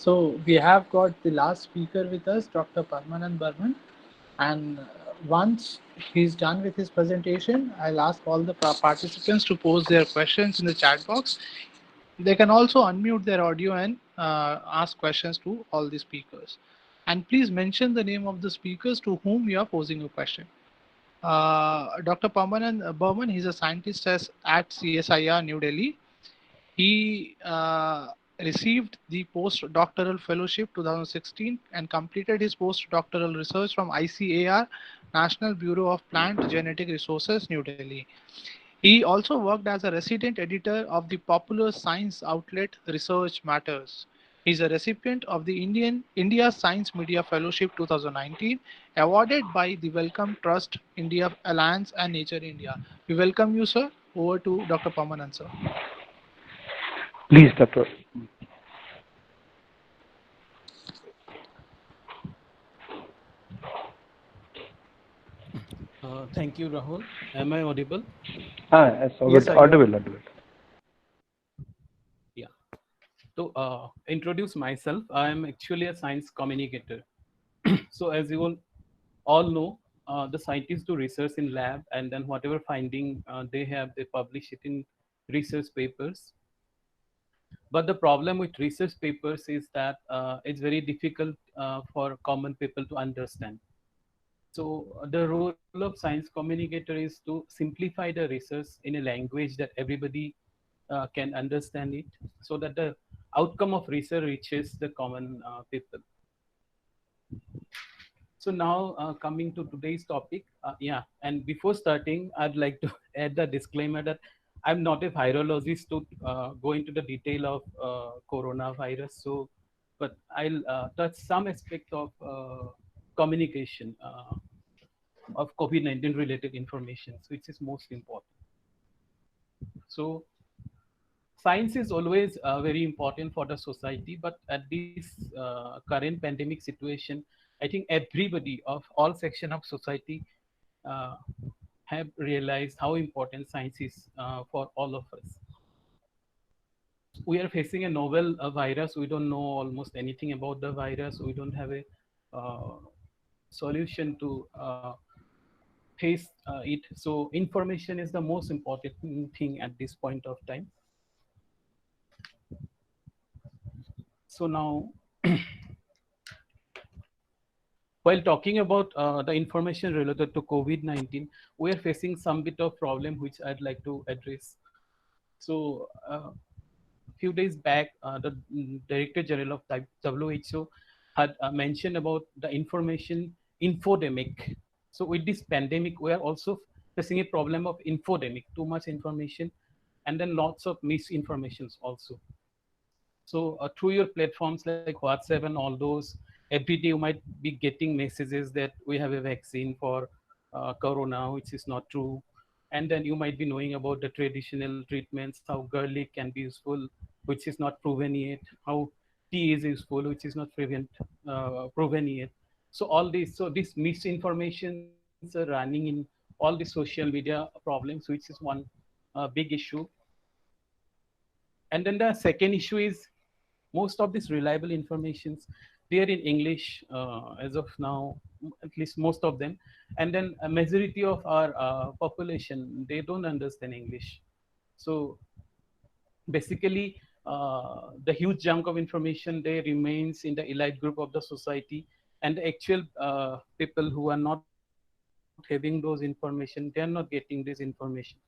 So we have got the last speaker with us, Dr. Parmanand Burman. And once he's done with his presentation, I'll ask all the participants to post their questions in the chat box. They can also unmute their audio and ask questions to all the speakers. And please mention the name of the speakers to whom you are posing a question. Dr. Parmanand Burman, he's a scientist at CSIR New Delhi. He received the postdoctoral fellowship 2016 and completed his postdoctoral research from ICAR, National Bureau of Plant Genetic Resources, New Delhi. He also worked as a resident editor of the popular science outlet Research Matters. He is a recipient of the India Science Media Fellowship 2019, awarded by the Wellcome Trust, India Alliance, and Nature India. We welcome you, sir. Over to Dr. Pamanand, sir. Please, Doctor. Thank you, Rahul. Am I audible? Yes, Yes, sir, you are. audible, audible. Yeah. To introduce myself, I am actually a science communicator. So, as you all know, the scientists do research in lab, and then whatever finding they have, they publish it in research papers. But the problem with research papers is that it's very difficult for common people to understand. So the role of science communicator is to simplify the research in a language that everybody can understand it, so that the outcome of research reaches the common people. So now coming to today's topic, yeah. And before starting, I'd like to add the disclaimer that I'm not a virologist to go into the detail of coronavirus. So, but I'll touch some aspect of communication. Of COVID-19 related information, which is most important. So science is always very important for the society, but at this current pandemic situation, I think everybody of all section of society uh, have realized how important science is for all of us. We are facing a novel virus. We don't know almost anything about the virus. We don't have a uh, solution to face it. So information is the most important thing at this point of time. So now, while talking about the information related to COVID-19, we are facing some bit of problem which I'd like to address. So few days back, the Director General of WHO had mentioned about the information infodemic. So with this pandemic, we are also facing a problem of infodemic, too much information, and then lots of misinformations also. So through your platforms like WhatsApp and all those, every day you might be getting messages that we have a vaccine for corona, which is not true. And then you might be knowing about the traditional treatments, how garlic can be useful, which is not proven yet, how tea is useful, which is not proven yet. So all these, so these misinformations are running in all the social media problems, which is one big issue. And then the second issue is most of these reliable informations, they are in English as of now, at least most of them. And then a majority of our population, they don't understand English. So basically, the huge chunk of information there remains in the elite group of the society, and the actual people who are not having those information, they are not getting this information.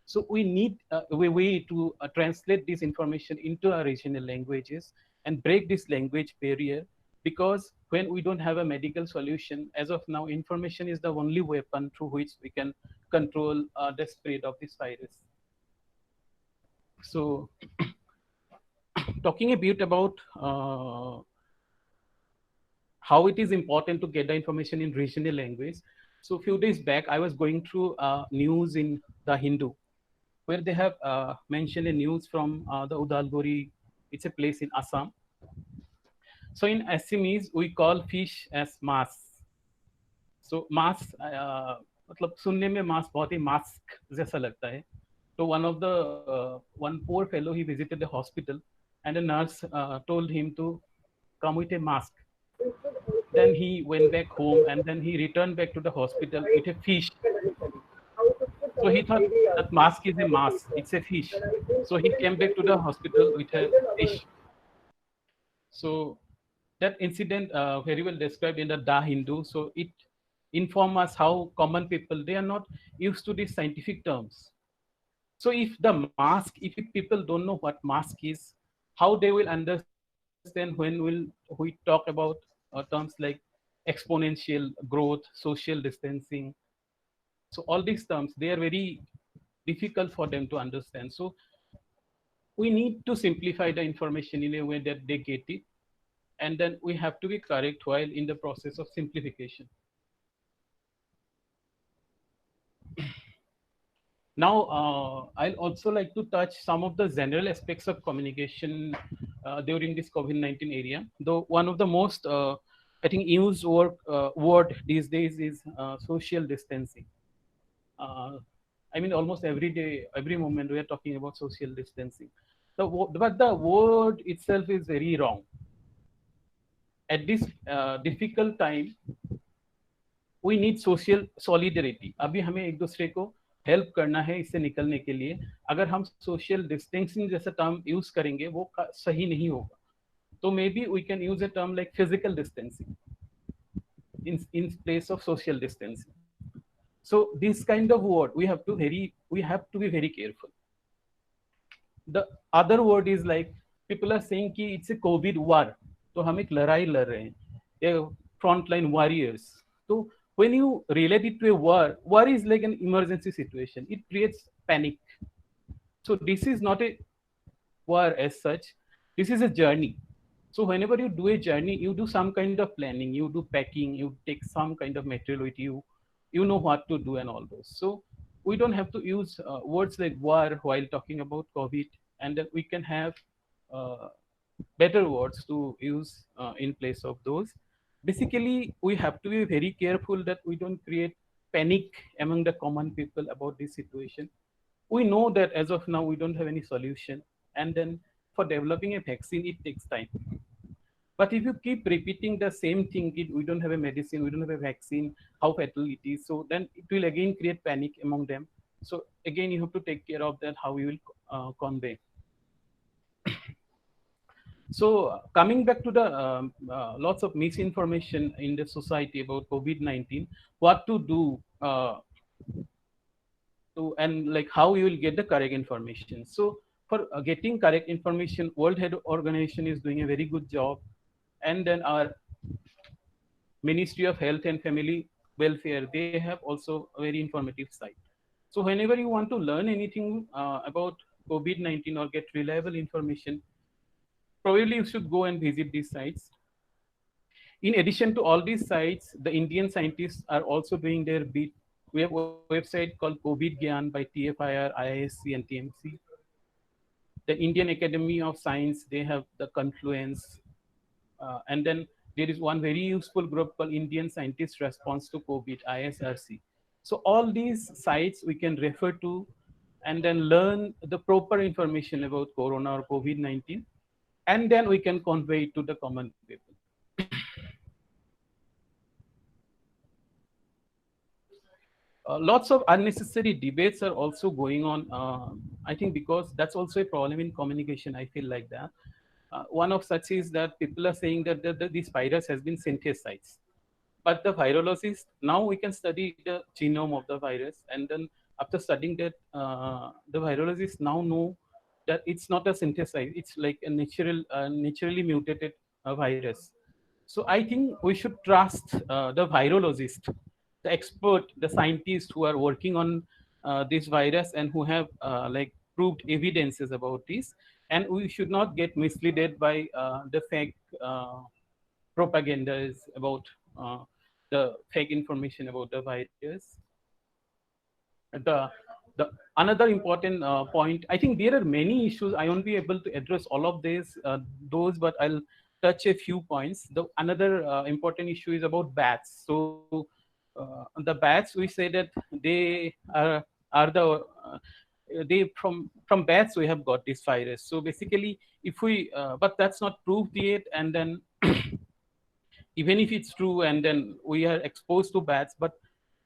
So we need a way to translate this information into our regional languages and break this language barrier, because when we don't have a medical solution, as of now, information is the only weapon through which we can control the spread of this virus. So talking a bit about how it is important to get the information in regional language. So a few days back, I was going through news in the Hindu, where they have mentioned a news from the Udalguri. It's a place in Assam. So in Assamese, we call fish as mas. So mas, मतलब सुनने में मास बहुत ही mask जैसा लगता है. So one poor fellow, he visited the hospital, and a nurse told him to come with a mask. Then he went back home and then he returned back to the hospital with a fish. So he thought that mask is a mask, it's a fish. So he came back to the hospital with a fish. So that incident very well described in the Da Hindu. So it informs us how common people, they are not used to these scientific terms. So if the mask, if people don't know what mask is, how they will understand when will we talk about terms like exponential growth, social distancing. So all these terms, they are very difficult for them to understand. So we need to simplify the information in a way that they get it. And then we have to be correct while in the process of simplification. Now, I'll also like to touch some of the general aspects of communication during this COVID-19 area. Though one of the most, I think, used word these days is social distancing. Uh, I mean, almost every day, every moment, we are talking about social distancing. But the word itself is very wrong. At this difficult time, we need social solidarity. अभी हमें एक दूसरे को help करना है इससे निकलने के लिए. अगर हम सोशल डिस्टेंसिंग जैसा टर्म यूज करेंगे वो सही नहीं होगा. तो maybe we can use a term like physical distancing in place of social distancing. So this kind of word we have to be very careful. The other word is like people are saying कि it's a COVID war. तो हम एक लड़ाई लड़ रहे हैं. Frontline warriors. So when you relate it to a war is like an emergency situation. It creates panic. So this is not a war as such. This is a journey. So whenever you do a journey, you do some kind of planning, you do packing, you take some kind of material with you, you know what to do and all those. So we don't have to use words like war while talking about COVID, and then we can have better words to use in place of those. Basically, we have to be very careful that we don't create panic among the common people about this situation. We know that as of now, we don't have any solution. And then for developing a vaccine, it takes time. But if you keep repeating the same thing, we don't have a medicine, we don't have a vaccine, how fatal it is, so then it will again create panic among them. So again, you have to take care of that, how you will convey. So coming back to the lots of misinformation in the society about COVID-19, what to do and like how you will get the correct information. So for getting correct information, World Health Organization is doing a very good job. And then our Ministry of Health and Family Welfare, they have also a very informative site. So whenever you want to learn anything about COVID-19 or get reliable information, probably you should go and visit these sites. In addition to all these sites, the Indian scientists are also doing their bit. We have a website called COVID Gyan by TFIR, IISc, and TMC. The Indian Academy of Science, they have the Confluence. And then there is one very useful group called Indian Scientists Response to COVID, ISRC. So all these sites we can refer to and then learn the proper information about Corona or COVID-19. And then we can convey it to the common people. Lots of unnecessary debates are also going on. I think because that's also a problem in communication. I feel like that. One of such is that people are saying that this virus has been synthesized. But the virologist, now we can study the genome of the virus. And then after studying that, the virologists now know that it's not a synthesized, it's like a naturally mutated virus. So I think we should trust the virologist, the expert, the scientists who are working on this virus and who have like proved evidences about this. And we should not get misled by the fake propagandas about the fake information about the virus. The another important point, I think there are many issues. I won't be able to address all of those, but I'll touch a few points. The another important issue is about bats. So the bats, we say that they are the they from bats we have got this virus. So basically, if we but that's not proved yet, and then even if it's true, and then we are exposed to bats, but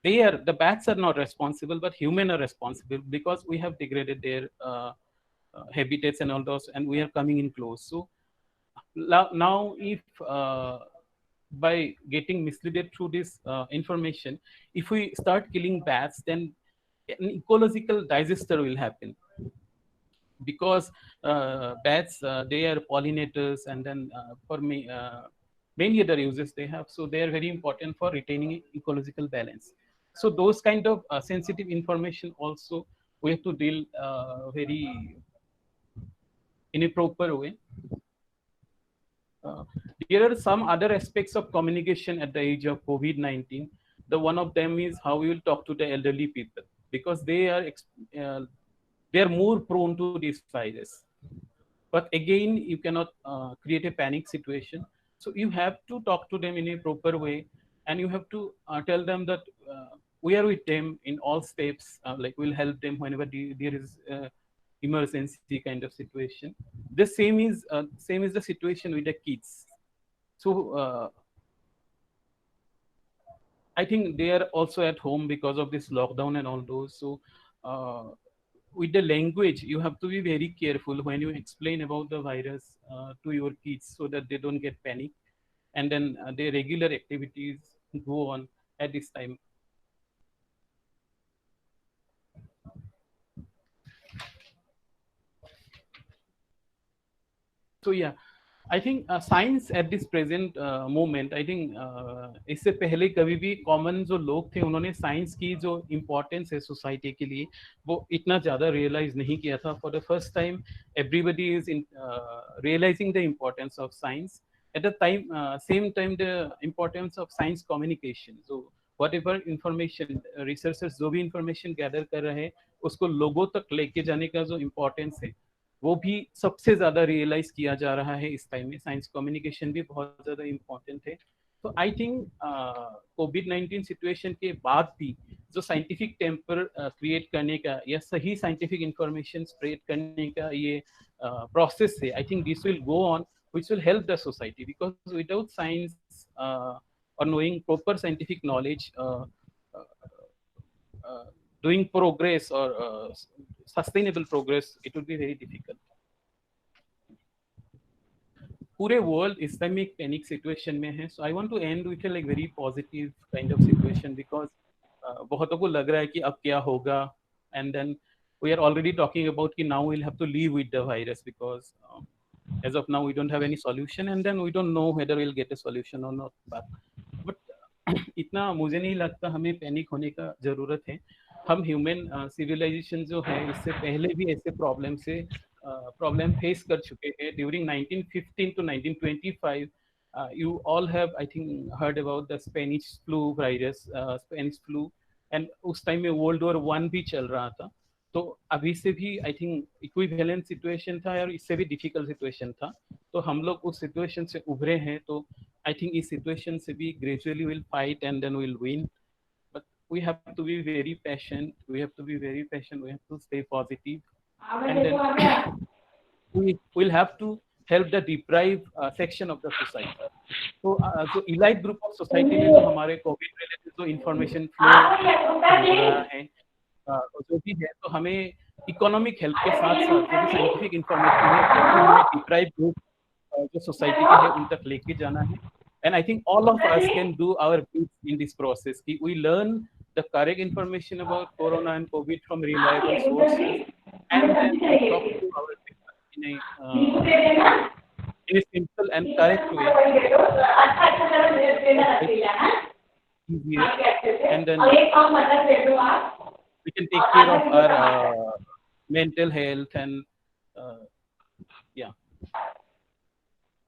the bats are not responsible, but human are responsible because we have degraded their habitats and all those, and we are coming in close. So now if by getting misled through this information, if we start killing bats, then an ecological disaster will happen, because bats, they are pollinators, and then for me many other uses they have, so they are very important for retaining ecological balance. So those kind of sensitive information also we have to deal very in a proper way. uh, there are some other aspects of communication at the age of COVID-19. The one of them is how we will talk to the elderly people, because uh, they are more prone to this virus. But again, you cannot create a panic situation. So you have to talk to them in a proper way, and you have to tell them that we are with them in all steps. Like we'll help them whenever there is emergency kind of situation. The same is the situation with the kids. So I think they are also at home because of this lockdown and all those. So with the language, you have to be very careful when you explain about the virus to your kids, so that they don't get panic, and then their regular activities go on at this time. So yeah, I think science at this present moment, I think इससे पहले कभी भी common जो लोग थे उन्होंने science की जो इम्पोर्टेंस है सोसाइटी के लिए वो इतना ज़्यादा रियलाइज नहीं किया था. For the first time everybody is in realising the importance of science. At the same time, the importance of science communication. So whatever information researchers जो भी information gather कर रहे हैं उसको लोगों तक लेके जाने का जो importance है वो भी सबसे ज्यादा रियलाइज किया जा रहा है इस टाइम में. साइंस कम्युनिकेशन भी बहुत ज्यादा इम्पोर्टेंट है. तो आई थिंक कोविड-19 सिचुएशन के बाद भी जो साइंटिफिक टेम्पर क्रिएट करने का या सही साइंटिफिक इंफॉर्मेशन स्प्रेड करने का ये प्रोसेस है, I think this will go on, which will help the society, because without science or knowing proper scientific knowledge, doing progress or sustainable progress, it would be very difficult. पूरे world इस time एक panic situation में है. So I want to end with like very positive kind of situation, because बहुतों को लग रहा है कि अब क्या होगा, and then we are already talking about कि now we'll have to live with the virus, because as of now we don't have any solution, and then we don't know whether we'll get a solution or not. but इतना मुझे नहीं लगता हमें panic होने का जरूरत है. हम ह्यूमन सिविलाइजेशन जो है इससे पहले भी ऐसे प्रॉब्लम फेस कर चुके हैं. During 1915 to 1925 you all have, I think, heard about the Spanish flu virus, Spanish flu, and उस टाइम में World War I भी चल रहा था. तो अभी से भी आई थिंक इक्विवेलेंट सिचुएशन था और इससे भी डिफिकल्ट सिचुएशन था. तो हम लोग उस सिचुएशन से उभरे हैं. तो आई थिंक इस सिचुएशन से भी gradually will fight and then will win. But we have to be very patient, we have to stay positive, and then we will have to help the deprived section of the society. So elite group of society में जो हमारे Covid related जो information flow हो रहा है जो भी है, तो हमें इकोनॉमिक हेल्प के साथ साथ जो भी साइंटिफिक इंफॉर्मेशन है वो हमें डिप्राइव ग्रुप जो सोसाइटी के है उन तक लेके जाना है. And I think all of us can do our best in this process कि we learn the correct information about corona and covid from reliable sources, and then talk to our people in a simple and correct way, easier, and then we can take care of our mental health and yeah.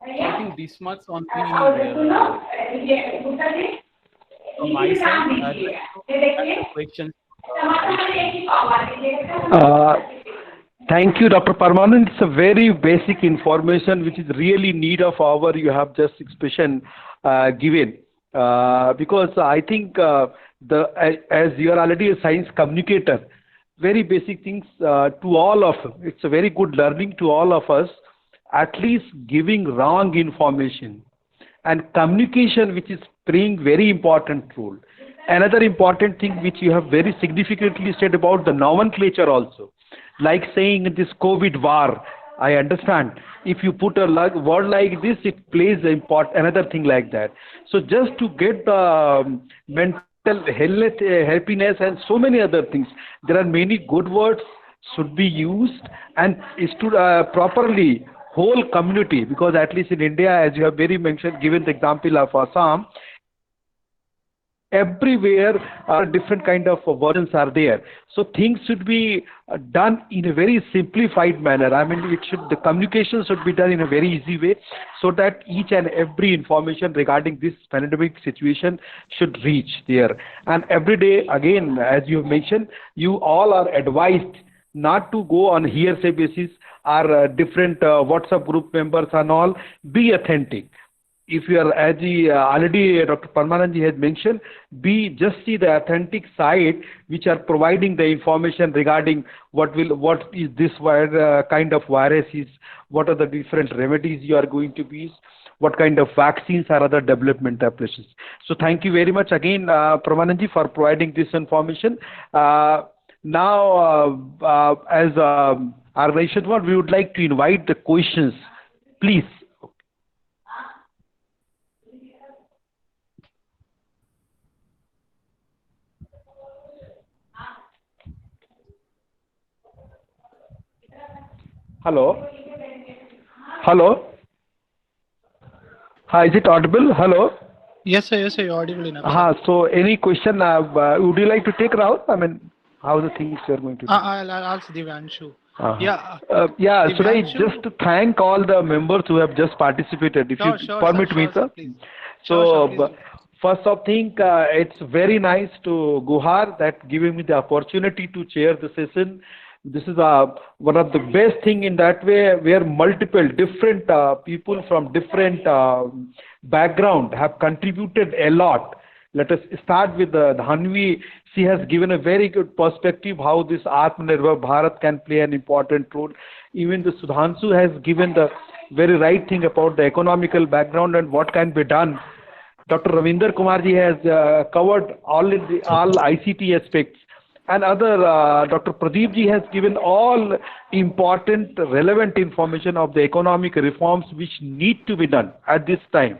I think this much on from my side. I'd like to ask a question. Thank you, Dr. Parmanand. It's a very basic information which is really need of our, you have just expression given. Because I think as you are already a science communicator, very basic things to all of us. It's a very good learning to all of us, at least giving wrong information. and communication, which is playing very important role. Another important thing which you have very significantly said about the nomenclature also, like saying this COVID war. I understand. If you put a word like this, it plays another thing like that. So just to get the mental health, happiness, and so many other things, there are many good words should be used, and is to properly whole community, because at least in India, as you have very mentioned, given the example of Assam, everywhere different kind of versions are there. So things should be done in a very simplified manner. I mean, the communication should be done in a very easy way, so that each and every information regarding this pandemic situation should reach there. And every day, again, as you have mentioned, you all are advised not to go on hearsay basis or different WhatsApp group members and all. Be authentic. If you are, as already Dr. Parmananji has mentioned, just see the authentic side which are providing the information regarding what is this kind of virus is, what are the different remedies you are going to use, what kind of vaccines are other development approaches. So thank you very much again, Parmananji, for providing this information. Now, as organization one, we would like to invite the questions, please. Hello. Hello. Hi, is it audible? Hello. Yes, sir. Yes, sir. You're audible enough. So, any question? Would you like to take Rahul? I mean, how the things you are going to do? I'll ask Divyanshu. Yeah. Should I just thank all the members who have just participated? If you permit me, sir. So, first of thing, it's very nice to Guhar that giving me the opportunity to chair the session. This is one of the best thing in that way, where multiple different people from different background have contributed a lot. Let us start with Dhanvi. She has given a very good perspective how this Atmanirbhar Bharat can play an important role. Even the Sudhanshu has given the very right thing about the economical background and what can be done. Dr. Ravinder Kumarji has covered all ICT aspects. And other, Dr. Pradeep ji has given all important, relevant information of the economic reforms which need to be done at this time.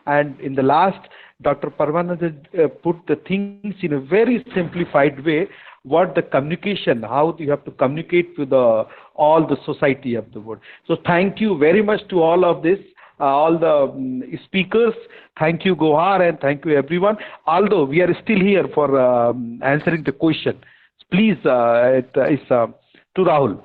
And in the last, Dr. Parmananji put the things in a very simplified way, what the communication, how you have to communicate with all the society of the world. So thank you very much to all of this. All the speakers, thank you Gohar, and thank you everyone. Although we are still here for answering the question, please, it is to Rahul.